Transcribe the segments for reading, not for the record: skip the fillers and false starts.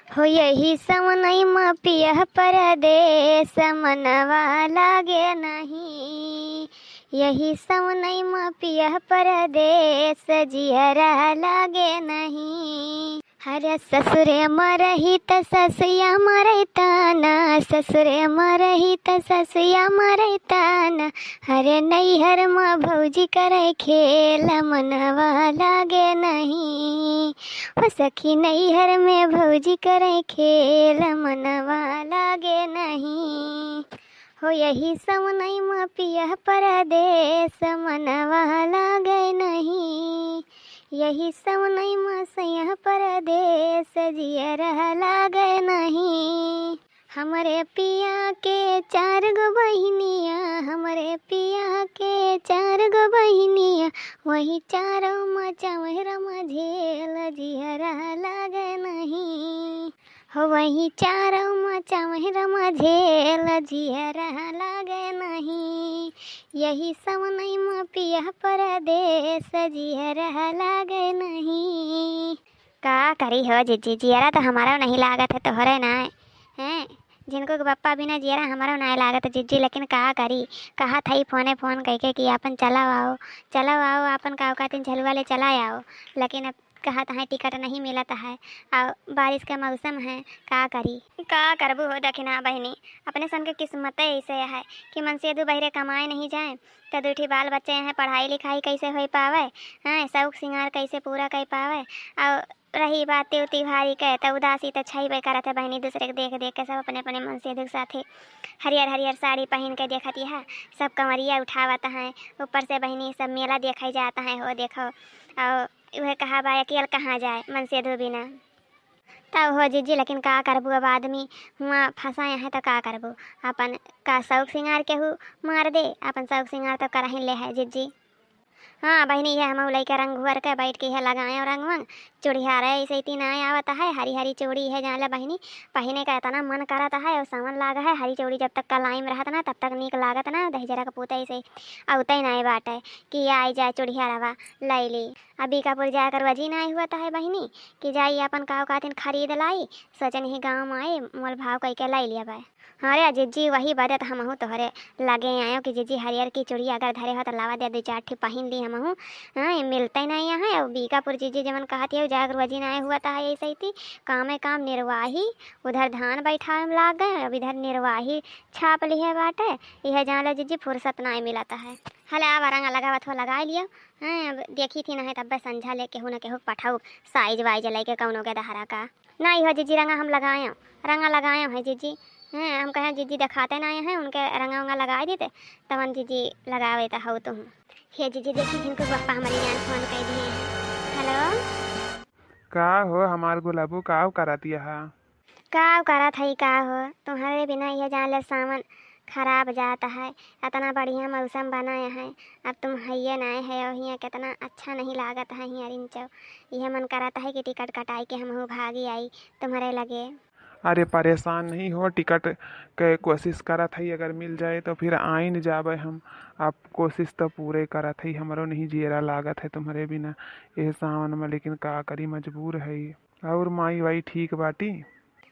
हो यही समनई म पियह परदेस मनवा लागे नहीं। यही समनई म पियह परदेस जियरा लागे नहीं। हरे ससुरे मरही त ससुया मरैताना, ससुरे मरही त ससुया मरैताना। हरे नैहर म भौजी करे खेल मनवा लागे नहीं। हो सखी नैहर में भौजी करे खेल मनवा लागे नहीं। हो यही समनई म पियह परदेस मनवा लागे नहीं। यही समनई म सैयह परदेस जियरा लागे नहीं। हमरे पिया के 4 गो बहिनिया, हमरे पिया के 4 गो बहिनिया। वही चारों म चमहरा मझेल जियरा लागे नहीं। हो वही चारों म चमहरा मझेल जियरा लागे नहीं। यही समनई म पियह परदेस जियरा लागे नहीं। का करी हो जीजी, जियरा तो हमारा नहीं लागत है, तोहरे ना है। जिनको के पप्पा बिना जियरा हमारा नहीं लागत है जीजी, लेकिन का करी। कहा था फोन कह कि अपन चलाओ आओ अपन का दिन झलुआ ले चला आओ। लेकिन अब कहा था टिकट नहीं मिलता है और बारिश का मौसम है, का करी। का करबू हो दखिना बहनी, अपने सन के किस्मत ऐसे है कि मन से दो बहरे कमाए नहीं जाए तो दूठी बाल बच्चे हैं, पढ़ाई लिखाई कैसे हो पावे हैं, शौक श्रृंगार कैसे पूरा कर पावे। और रही बात त्योहारी के तो उदासी तो छेबे करत है बहनी। दूसरे के देख देख के सब अपने अपने मन से दुख साथे हरियर हरियर साड़ी पहन के देखती है, सब कमरिया उठावत हैं। ऊपर से बहनी सब मेला देखा जाता है, हो देखो। और वह कहा बा अकेल कहाँ जाए मन से धो बिना। तब हो जीजी, लेकिन का करबू। अब आदमी हुआ फंसाए हैं तो का करबू। अपन का शौक श्रृंगार केहू मार दे, अपन शौक श्रृंगार तो कर ही ले है जीजी। हाँ बहनी, ये हम लैके रंग भर के बैठ के है लगाए और रंग वंग चूड़िया रहे ऐसे तीन आए आवता है। हरी हरी चूड़ी है जान ले बहनी, पहने का इतना मन करता है। और सावन लागा है हरी चूड़ी, जब तक कलाइम रहता ना तब तक नीक लागत ना। दहजरा का पूता ऐसे औते नहीं बाटे कि आई जाए चूड़िया रवा लै ली। अभी कापुर जाकर वजी नहीं हुआ है बहनी कि जाई अपन का दिन खरीद लाई। सोचन ही गाँव में आए मोल भाव कह के लै लिया भाई। हाँ रे जीजी, वही बदत हम हूँ तोहरे लगे आयो कि जीजी हरियर की चूड़ी अगर धरे हो तो लावा दे 2-4 ठे पहन ली हम हूँ। हाँ मिलते नहीं यहाँ और बीकापुर जीजी जमन कहती है जागर वजी नहीं हुआ था ऐसे ही थी। काम काम निर्वाही, उधर धान बैठा में लाग गए, अब इधर निर्वाही छाप ली है बाटे। यह जान लो जीजी फुर्सत नहीं मिलता है। हले अब रंगा लगा थोड़ा लगा लिया। हाँ अब देखी थी ना तब संझा ले केहू न केहू पठाऊ साइज वाइज लेके कौनों के दहरा का नहीं हो जीजी। रंगा हम लगाए रंगा लगाए हैं जीजी। हैं हम कहें जीजी दिखाते ना हैं उनके रंगा वंगा लगा देते तवन जीजी लगावे तो हो तुम। हे जीजी देखी जिनको पप्पा हमारी जान फोन कर दिए हैं। हेलो का हो हमार गुलाबू का करा दिया है। का करा था का हो तुम्हारे बिना यह जान ले सावन खराब जाता है। इतना बढ़िया मौसम बनाया है, अब तुम हैये नए है और यहाँ कितना अच्छा नहीं लागत है। यहाँ रिंचो यह मन कराता है कि टिकट कटाई के हम हो भागी आई तुम्हारे लगे। अरे परेशान नहीं हो, टिकट के कोशिश करा थी अगर मिल जाए तो फिर आइन जाबे हम। आप कोशिश तो पूरे करा थी, हमारो नहीं जियरा लागत है तुम्हारे बिना ये सावन में, लेकिन का करी मजबूर है। और माई वाई ठीक बाटी।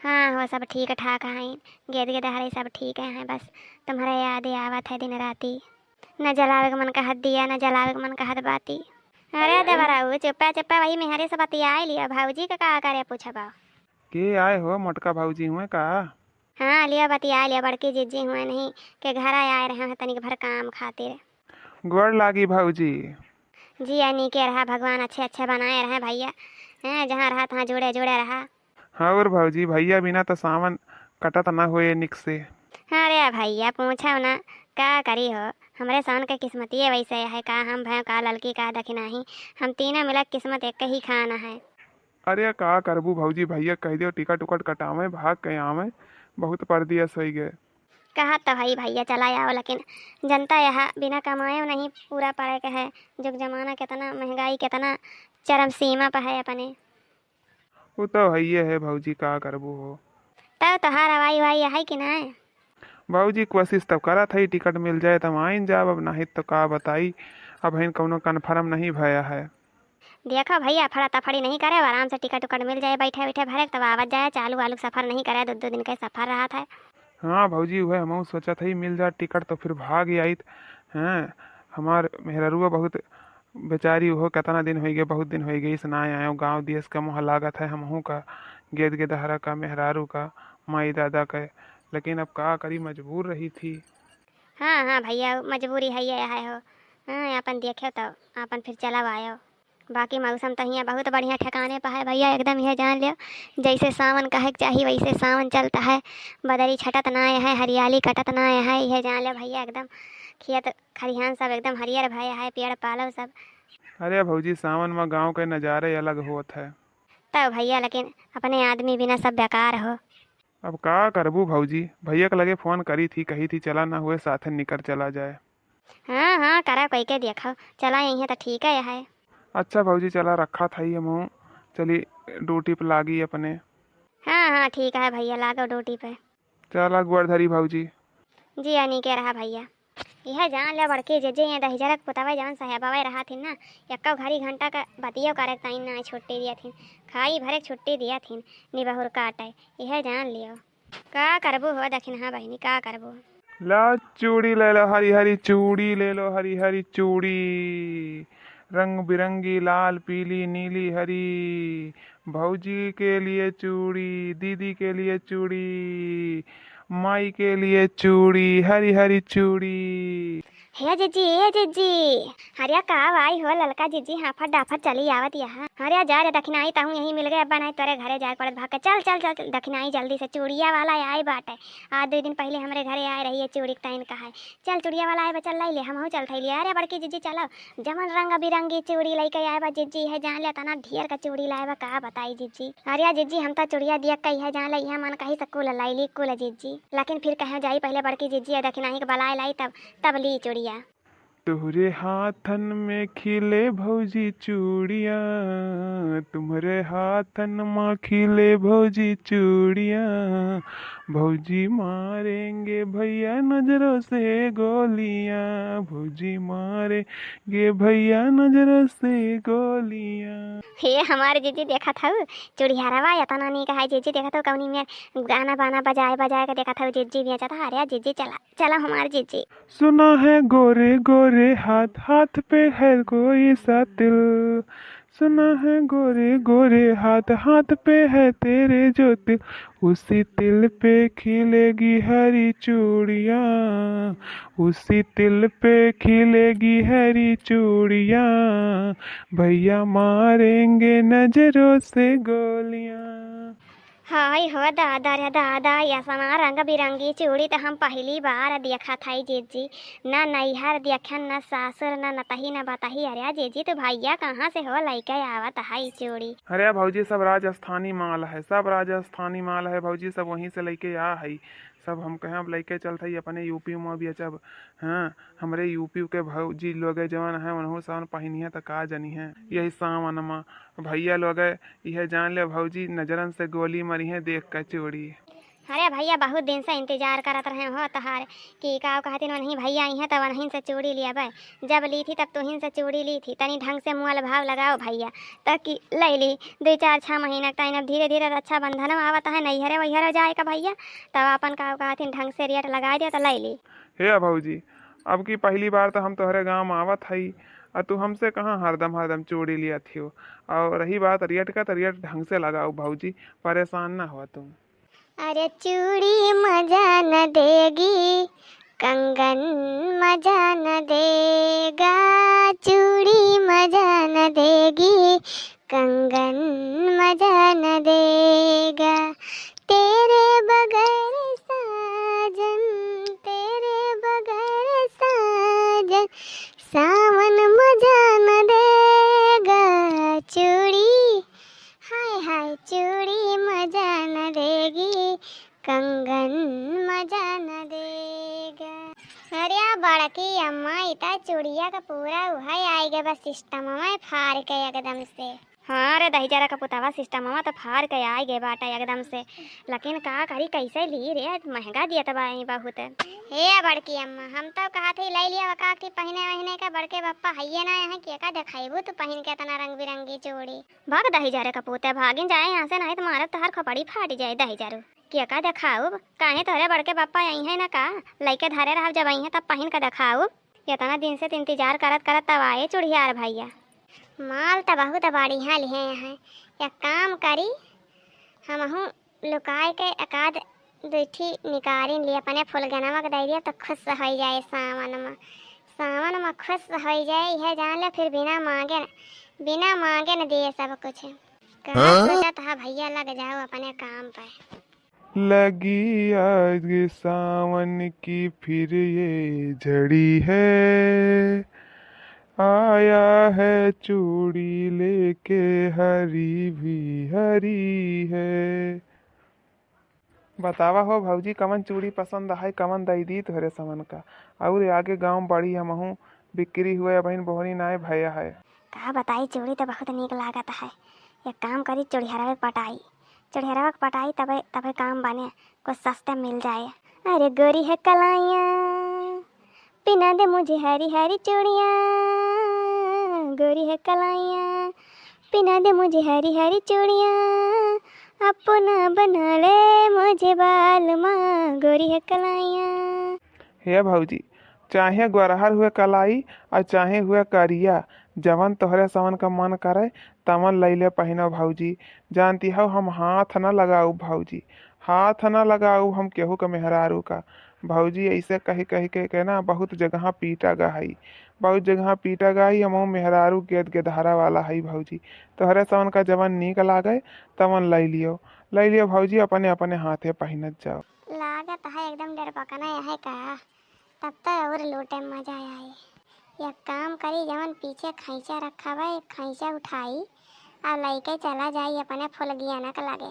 हाँ हो सब ठीक ठाक हैं, गेद गेद हरे सब ठीक हैं। बस तुम्हारा याद ही आवत है दिन राती। न जलावे के मन कहत दिया न जलावे के मन कहत बाती। अरे देवराऊ चुप्पा चुप्पा वही में हरे सब बतिया लिया। भाऊजी का करे पूछबा। के आए हो मोटका भाऊजी हुए का। हाँ लिया बतिया लिया, बड़की जीजी हुए नहीं के घर आए रहे हैं तनिक भर काम खातिर। गोड़ लागी भाऊजी। जी नी के रहा, भगवान अच्छे अच्छे बनाए रहे भैया। हैं जहाँ रहा तहाँ जुड़े जुड़े रहा। हाँ और भाऊजी भैया बिना तो सावन कटत ना होए निक से। अरे भैया पूछो ना का करी हो। हमरे सन के किस्मत ये वैसे है, का हम भैं का लड़की का दखना ही। हम तीनों मिलक किस्मत एक ही खाना है। अरे का करबू भाऊजी, भैया कह दियो टिकट उकट कटावे भाग के आवे, बहुत परदियस हो गए। कहा तो भाई भैया चला आओ, लेकिन जनता यहाँ बिना कमाए नहीं पूरा पड़े के है। जुग जमाना कितना महंगाई कितना चरम सीमा पर है अपने। वो तो है है भाऊजी, का करबू हो। तब तोहार हवाई वाई है कि ना। भाऊजी कोशिश तब करा था टिकट मिल जाए तब आइन जाब, अब नहीं तो का बताई। अब हिन कौनो कन्फर्म नहीं भया है। देखो भैया फड़ा तफड़ी नहीं करे, आराम से टिकट उकट मिल जाए बैठे बैठे भरे, तब आवत जाए, चालू वालू सफर नहीं करे, 2-2 दिन का सफर रहा था। हाँ भौजी, वह हम सोचा था ही मिल जाए टिकट तो फिर भाग ही आइत। हैं, हमार मेहरुआ बहुत बेचारी, वो कितना दिन हो गए, बहुत दिन हो गई से ना आयो गाँव देश का मोह लागत है हमहू का, गेद गेदहरा का, मेहरारू का, माई दादा का। लेकिन अब का करी, मजबूर रही थी। हाँ हाँ भैया, मजबूरी है हो। हाँ अपन देखे तो अपन फिर चला आयो। बाकी मौसम तो यहाँ बहुत बढ़िया ठिकाने पर है भैया, एकदम यह जान लियो जैसे सावन कहे के चाहिए वैसे सावन चलता है। बदरी छटत ना है, हरियाली कटत ना है, यह जान लियो भैया एकदम खेत खरिहान सब एकदम हरियर भय है, पेड़ पालो सब। अरे भौजी, सावन में गाँव के नज़ारे अलग होत है। तब भैया लेकिन अपने आदमी बिना सब बेकार हो। अब का करबू भौजी, भैया के लगे फोन करी थी, कही थी चला ना हुए साथ निकल चला जाए। हाँ हाँ करा कोई के देखो, चला यहीं तो ठीक है। अच्छा भौजी, चला रखा था ही हम, चली ड्यूटी पे लागी अपने। हाँ हाँ ठीक है भैया, लागो ड्यूटी पे। चला गुआरधरी भौजी। जी अनी के रहा भैया, यह जान ले बड़के जे ये दहिजरक पुतवा जवन साहेबवा रहा थी ना, यक्का घड़ी घंटा का बतियो करे ताइन ना छुट्टी दिया थी, खाई भरे छुट्टी दिया थी, निबहुर काटे, यह जान लियो। का करबू हो दखिन, हाँ बहनी का करबू। ला चूड़ी ले लो, हरी हरी चूड़ी ले लो, हरी हरी चूड़ी, रंग बिरंगी, लाल पीली नीली हरी। भौजी के लिए चूड़ी, दीदी के लिए चूड़ी, माई के लिए चूड़ी, हरी हरी चूड़ी। हे जीजी हरिया का आई हो ललका जीजी, हाफट डाफट चली आवत यहाँ। हरिया जा रे दखिनाई ताहू यहीं मिल गए, अब्बा नहीं तोरे घरे जाए पड़त, भाग के चल चल चल दखिनाई जल्दी से, चूड़िया वाला आए बाटे। आज 2 दिन पहले हमारे घरे आए रही है चूड़ी के टाइन का है, चल चूड़िया वाला आए बा, चल लाई ले, हम चल थैली। अरे बड़की जीजी चलो, जमन रंग बिरंगी चूड़ी लेके आए बा जीजी, है जान ले तना ढेर का चूड़ी लाए बा, का बताई जीजी। अरे जीजी हम तो चूड़िया दिया कही है, जान ले यहाँ मन कही सकूल लाई कुल जीजी, लेकिन फिर कहे जाई पहले बड़की जीजी दखिनाई के बलाए लाई, तब ली चूड़िया। तुहरे हाथन में खिले भौजी चूड़िया, तुम्हारे हाथन में खिले भौजी चूड़िया, भौजी मारेंगे भैया नजरों से गोलियां, भौजी मारेंगे भैया नजरों से गोलियां। हे हमारे जीजी देखा था चूड़ियारवा इतना नहीं कहा जीजी, देखा था कौनी में गाना बाना बजाए बजाए के देखा था जीजी भी अच्छा था। अरे जीजी चला चला हमारे जीजी। सुना है गोरे गोरे हाथ, हाथ पे है कोई सा तिल, सुना है गोरे गोरे हाथ, हाथ पे है तेरे जो तिल, उसी तिल पे खिलेगी हरी चूड़ियाँ, उसी तिल पे खिलेगी हरी चूड़ियाँ, भैया मारेंगे नजरों से गोलियाँ। हाय हो दादा रे दादा, ऐसा रंग बिरंगी चूड़ी तो हम पहली बार देखा था जीजी, न नैहर देखन न सासुर न नतही न बताही। अरे जीजी तो भैया कहाँ से हो लेके आवत है चूड़ी। अरे भौजी सब राजस्थानी माल है, सब राजस्थानी माल है भौजी, सब वहीं से लेके आ है सब। हम कहें अब लेके चलते ही अपने यूपी में भी अच्छा। हाँ, हमारे यूपी के भौजी लोग जवान हैं उन्होंने सावन पहनी तो का जनी है, यही सावन में भैया लोग यह जान ले भौजी नजरन से गोली मरी है देख कर चूड़ी। अरे भैया बहुत दिन से इंतजार करत रहे हो तहार कि का कहते नहीं भैया आई है, तब वहीं से चूड़ी लिया भाई, जब ली थी तब तुहिन से चूड़ी ली थी, तनी ढंग से मुँह भाव लगाओ भैया, तक कि ले ली 2-4-6 महीना टाइम। अब धीरे धीरे अच्छा बंधन आवता है, नैहरे वैहरे जाए का भैया, तब अपन का कहते ढंग से रेट लगा दिया तो ले ली। हे भौजी, अब की पहली बार तो हम तोहरे गाँव में आवत हई, और तू हमसे कहाँ हरदम चूड़ी लिया थी। और रही बात रियट का, तो रियट ढंग से लगाओ भौजी, परेशान ना हुआ तुम। अरे चूड़ी मजा न देगी, कंगन मजा न देगा, चूड़ी मजा न देगी, कंगन मजा न देगा, तेरे बगैर साजन, तेरे बगैर साजन, सावन मजा न देगा, चूड़ी हाय हाय चूड़ी मजा न देगी, कंगन मजा न देगा। अरे बड़की अम्मा इतना चूड़िया का पूरा उहाई आएगा बस सिस्टम में फाड़ के एकदम से। हाँ रे दही जरा का पुतावा सिस्टम मामा तो फाड़ के आई गए बाटा एकदम से। लेकिन का करी कैसे ली रे, महंगा दिया तो भाई बहुत। हे बड़की अम्मा, हम तो कहा थी ले लिया वका की पहने वहने का, बड़के बप्पा हइये ना यहाँ के का दिखाईबू तू पहन के तना रंग बिरंगी चूड़ी। भाग दही जरा का पुते, भागिन जाए यहाँ से, नहीं तो मारे तोहर खोपड़ी फाट जाए दही जरू। के का दिखाऊ काहे तोहरे बड़के बप्पा यही है ना का, लइके धरे रह जब आई है तब पहन के दिखाऊ। इतना दिन से इंतजार करत करत तब आए चुड़ियार भैया। माल तो बहुत बढ़िया लिए हैं। एक काम करी हमहू लुकाए के एकाद दूठी निकारिन लिए अपने फुलगनवा के दे दिया तो खुश हो जाए सावन में खुश हो जाए है जान ले, फिर बिना मांगे न दिए सब कुछ। कहा सोचा था भैया लग जाओ अपने काम पे। लगी आज सावन की फिर ये झड़ी है, आया है चूड़ी लेके हरी भी हरी है। बतावा हो भौजी कवन चूड़ी पसंद है, कवन दई दी तोहरे समन का। और आगे गांव बढ़ी हमहू बिक्री हुए बहन बोहनी नाय भैया है। कहा बताई चूड़ी तो बहुत नीक लागत है। एक काम करी चूड़िहरवा के पटाई तबे काम बने, कुछ सस्ते मिल जाए। अरे गोरी है कलाइयाँ पिना दे मुझे हरी हरी चूड़ियाँ, गोरी है कलाइयाँ पिना दे मुझे हरी हरी चूड़ियाँ, अपना बना ले मुझे बाल माँ, गोरी है कलाइयाँ। हे भौजी, चाहे ग्वारहर हुए कलाई और चाहे हुए करिया, जवन तोहरे समन का मन करे तमन लैले पहिनो भौजी। जानती हो हम हाथ न लगाऊ भौजी, हाथ न लगाऊ हम केहू का मेहरारू का। भौजी ऐसे कही के ना बहुत जगह पीटा गई, बहुत जगह पीटा गई। हम मेहरारू गेद गेदहारा वाला है भौजी। तोहरे समन का जवन नीक लागे तमन ले लियो भौजी, अपने अपने हाथे पहनत जाओ। लागत है एकदम डर पकना है का, तब तो और लूटे मजा आई। एक काम करी जवन पीछे खैचा रखा हुआ खैचा उठाई और लेके चला जाई अपने फुलगियाना के लगे।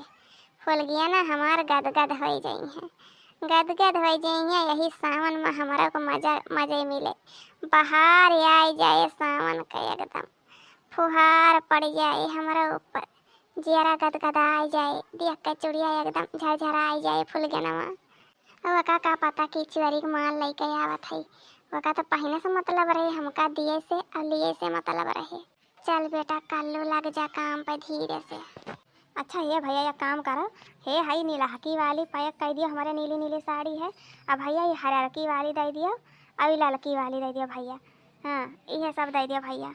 फुलगियाना हमार गदगद हो जाई हैं, गदगद हो जाई हैं। यही सावन में हमारा को मजे मिले, बाहर आ जाए सावन का एकदम फुहार पड़ जाए हमारा ऊपर, जियरा गदगदा आ जाए, देख के चुड़िया एकदम झरझरा आ जाए फुलगियाना। वका का पता कि चुरी के माल लेके आवत है, वका तो पहले से मतलब रहे, हमका दिए से और लिए से मतलब रहे। चल बेटा कल्लू लग जा काम पे धीरे से। अच्छा ये भैया ये काम करो, हे हाई नीलहकी वाली पैक कर दियो, हमारे नीली नीली साड़ी है। अब भैया ये हरकी वाली दे दियो और ललकी वाली दे दियो भैया। हाँ ये सब दे दियो भैया।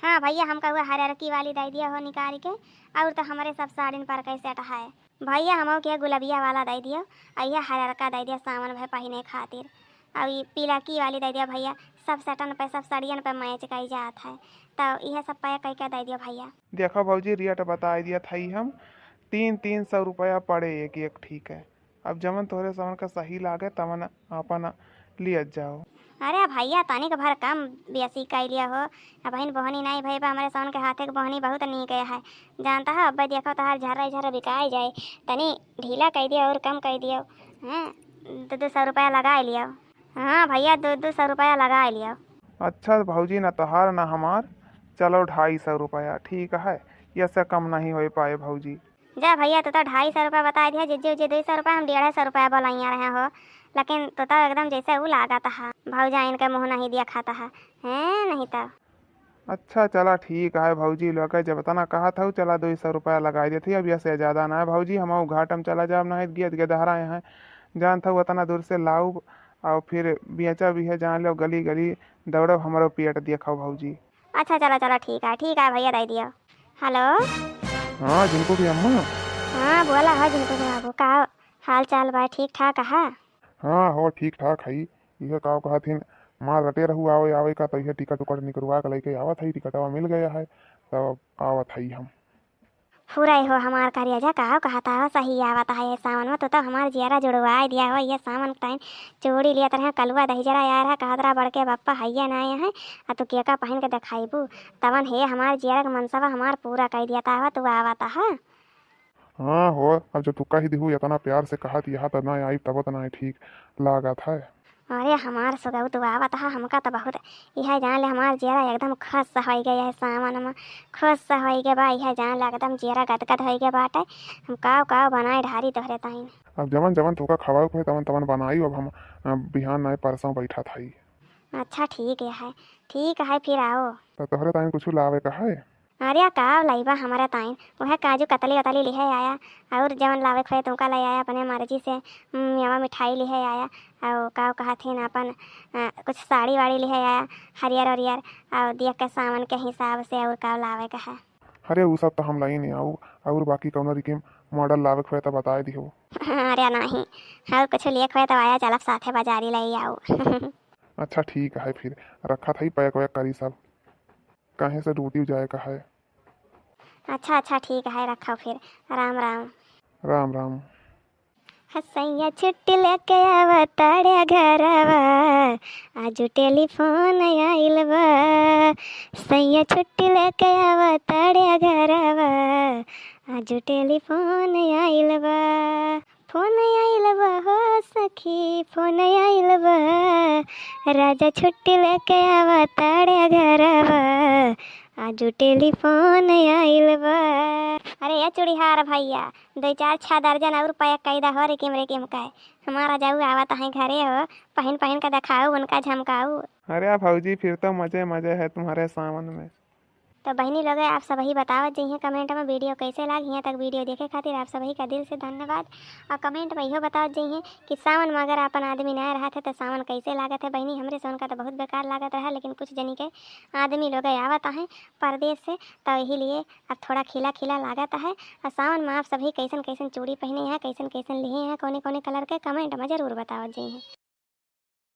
हाँ भैया हमका हुआ हरकी वाली दे दियो हो निकाल के, और तो हमारे सब साड़िन पर कैसे है भैया। हमो के गुलबिया वाला दे दियो और ये हरका दे दियो सामान भे पहने खातिर, और ये पीला की वाली दे दियो भैया। सब सटन पे सब साड़ियन पे मैच कई जात है, तो यह सब पैक करके दे दियो भैया। देखो भौजी रेट बता दिया था हम, 300 रुपया पड़े एक ठीक है। अब जमन तोहरे समन का सही लागे तमन अपन लियत जाओ। अरे भैया तनिक भर कम बेसी कर लिया हो, बहन बहनी नहीं भैया हमारे सोन के हाथे के बहनी बहुत नीक है। जानता है अब देखो तहार झर्रा बिकाई जाए, तनी ढीला कर दिया और कम कर दियो। हैं 200 रुपया लगा लियो। हाँ भैया 200 रुपया लगा लियो। अच्छा भौजी ना तोहार ना हमार, चलो 250 रुपया ठीक है, इससे कम नहीं हो पाए भौजी। जा भैया तो 250 रुपया बता दिया, जिज्जे 200 रुपया हम 150 रुपया बोलाइया रहे हो, लेकिन तो एकदम जैसे वो लागत है भौजा इनका मुँह नहीं दिया खाता है नहीं तो। अच्छा चला ठीक है भौजी, लोग जब तना कहा था चला 200 रुपया लगा देती, अब ऐसे ज़्यादा ना है भौजी। हम घाटम चला जाब ना गेद गेदहरा यहाँ जान था उतना दूर से लाऊ, और फिर बेचा भी है जान लो गली गली दौड़ो हमारो पेट देखो भौजी। अच्छा चलो ठीक है भैया दे दियो। हेलो हाँ जिनको भी अम्मा। हाँ बोला है जिनको भी बाबू, का हाल चाल बा ठीक ठाक है? हाँ हो ठीक ठाक है। यह का कहा थी माँ रटे रहू आवे का, तो यह टिकट उकट निकलवा के लेके आवत है, टिकटवा मिल गया है तब आवत है हम। पूरा हो हमार करिया जा कहता हो सही आवत है ये सावन में, तो हमार जियारा जुड़वा दिया हो। ये सावन टाइम चूड़ी लिया तरह कलुआ दही जरा यार है कहतरा बड़के बप्पा हैया ना है, आ तू केका पहन के दिखाईबू तवन हे हमार जियारा का मनसवा हमार पूरा कर दिया था तू आवत है। हाँ हो अब जब तू कही दिहू इतना प्यार से कहा यह तो ना आई तब तो ना ठीक लागत है। अरे हमार सुगऊ तो आवत हा हमका तो बहुत यह जान ले हमार जेरा एकदम खुश हो गया है सावन में खुश हो गया बा यह जान ले एकदम जेरा गदगद हो गया बाटे हम काव काव बनाए ढारी तोहरे ताइन। अब जवन जवन तोका खवाऊ के तवन तवन बनाई अब हम बिहान नहीं परसों बैठा था। अच्छा ठीक है फिर आओ। तो तोहरे ताइन कुछ लावे का है? अरे काव लाइबा हमारे ताइन वह काजू कतली वतली लिहे आया और जवन लावे खोए तुमका ले आया अपने मर्जी से मेवा मिठाई लिहे आया और काव कहा थे ना अपन कुछ साड़ी वाड़ी लिहे आया हरियर हरियर और दिया के सावन के हिसाब से और काव लावे का है। अरे वो सब तो हम लाई नहीं आऊ और बाकी कौनो रिकीम मॉडल लावे खोए तो बताए दिहो। अरे नहीं और कुछ लिए खोए तो आया चलब साथे बाजारी ले आओ। अच्छा ठीक है फिर रखा था ही पैक वैक करी सब कहीं से ड्यूटी जाए का है। अच्छा ठीक है रखो फिर राम राम। राम राम। हसैया छुट्टी लेके आवताड़े घरवा आज टेलीफोन आइल बा सैया छुट्टी लेके आवताड़े घरवा आज टेलीफोन आइल बा फोन आइल बा हो सखी फोन आइल बा राजा छुट्टी लेके आवताड़े घरवा आज टेलीफोन आइल बा। अरे ये चूड़ीहार भैया 2-4 दर्जन और पैक कैदा हो रेकिम का हमारा जाऊ आवत है घरे हो पहन का दिखाओ उनका झमकाऊ। अरे भौजी फिर तो मजे है तुम्हारे सावन में। तो बहनी लोग आप सभी बतावत जइए कमेंट में वीडियो कैसे लाग। यहाँ तक वीडियो देखे खातिर आप सभी का दिल से धन्यवाद। और कमेंट में इहो बतावत जइए कि सावन में अगर अपन आदमी नया रहा थे तो सावन कैसे लागत है। बहनी हमरे सोन का तो बहुत बेकार लागत रहा लेकिन कुछ जनी के आदमी लोग आवत हैं परदेश से तो यही लिए अब थोड़ा खिला खिला लागत है। और सावन में आप सभी कैसन कैसन चूड़ी पहने हैं कैसन कैसन लिए हैं कौन कौन कलर के कमेंट में ज़रूर बतावत जइए।